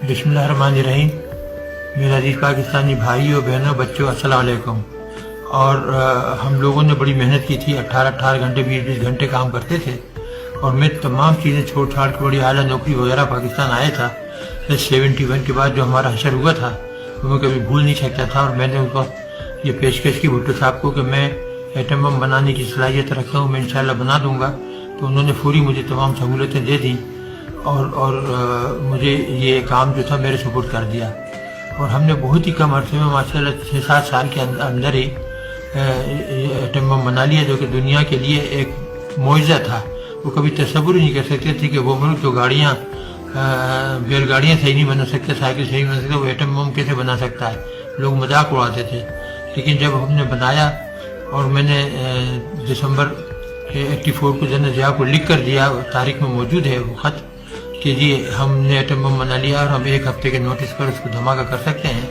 बिस्मिल्लाहिर्रहमानिर्रहीम। मेरे अजीज पाकिस्तानी भाइयों बहनों बच्चों अस्सलाम वालेकुम। और हम लोगों ने बड़ी मेहनत की थी, 18 घंटे 20 घंटे काम करते थे। और मैं तमाम चीज़ें छोड़ छाड़ के बड़ी आला नौकरी वगैरह पाकिस्तान आया था। 71 के बाद जो हमारा हशर हुआ था वो मैं कभी भूल नहीं सकता था। और मैंने उनको ये पेशकश की भुट्टो साहब को कि मैं एटम बम बनाने की सलाहियत रखता हूँ, मैं इंशाल्लाह बना दूंगा। तो उन्होंने पूरी मुझे तमाम सहूलतें दे दी और मुझे ये काम जो था मेरे सुपुर्द कर दिया। और हमने बहुत ही कम अरसे में माशाल्लाह 6-7 साल के अंदर ही एटम बम बना लिया, जो कि दुनिया के लिए एक मुआजिज़ा था। वो कभी तसव्वुर ही नहीं कर सकते थे कि वो मुल्क जो गाड़ियाँ बैलगाड़ियाँ सही नहीं बना सकते, साइकिल सही नहीं बना सकते, वो एटम बम कैसे बना सकता है। लोग मजाक उड़ाते थे। लेकिन जब हमने बनाया और मैंने दिसंबर 84 को जन्नत ज़िया को लिख कर दिया, तारीख में मौजूद है वो ख़त कि जी हमने एटम बम बना लिया और हम 1 हफ्ते के नोटिस पर उसको धमाका कर सकते हैं।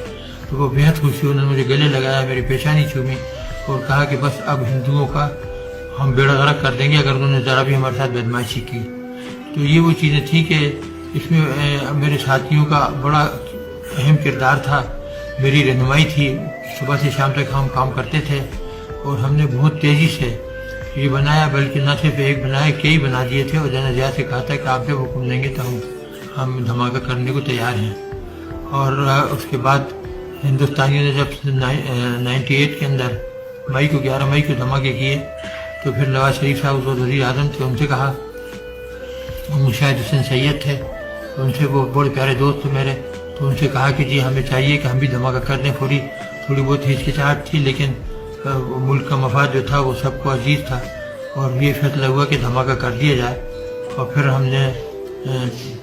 तो वो बेहद खुशी, उन्होंने मुझे गले लगाया, मेरी पेशानी छूमी और कहा कि बस अब हिंदुओं का हम बेड़ा गर्क कर देंगे अगर उन्होंने ज़रा भी हमारे साथ बदमाशी की। तो ये वो चीज़ें थी कि इसमें मेरे साथियों का बड़ा अहम किरदार था, मेरी रहनुमाई थी। सुबह से शाम तक हम काम करते थे और हमने बहुत तेज़ी से ये बनाया, बल्कि न सिर्फ एक बनाया, कई बना दिए थे। और जन्नत ज़िया से कहा था कि आप जब हुक्म देंगे तो हम धमाका करने को तैयार हैं। और उसके बाद हिंदुस्तानियों ने जब 98 के अंदर 11 मई को धमाके किए तो फिर नवाज शरीफ साहब जो वज़ीर आज़म थे उनसे कहा, मुशाहिद हुसैन सैयद थे उनसे, वो बड़े प्यारे दोस्त थे मेरे, तो उनसे कहा कि जी हमें चाहिए कि हम भी धमाका कर दें। थोड़ी बहुत हिचकिचाहट थी, लेकिन मुल्क का मफाद जो था वो सबको अजीज था और ये फैसला हुआ कि धमाका कर दिया जाए। और फिर हमने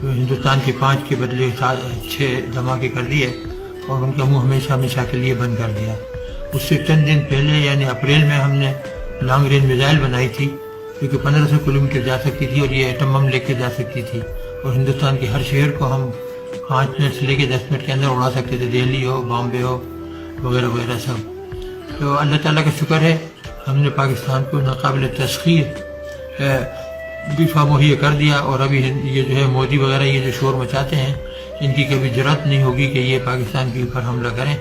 हिंदुस्तान के 5 के बदले 6 धमाके कर दिए और उनका मुंह हमेशा हमेशा के लिए बंद कर दिया। उससे चंद दिन पहले यानी अप्रैल में हमने लॉन्ग रेंज मिसाइल बनाई थी, जो कि 1500 किलोमीटर जा सकती थी और ये एटम बम लेके जा सकती थी। और हिंदुस्तान के हर शहर को हम 5 मिनट से लेकर 10 मिनट के अंदर उड़ा सकते थे, दिल्ली हो, बॉम्बे हो, वगैरह वगैरह सब। तो अल्लाह ताला का शुक्र है, हमने पाकिस्तान को नाकाबिल तस्खीर दिफा मुहैया कर दिया। और अभी ये जो है मोदी वगैरह ये जो शोर मचाते हैं, इनकी कभी जरूरत नहीं होगी कि ये पाकिस्तान के ऊपर हमला करें।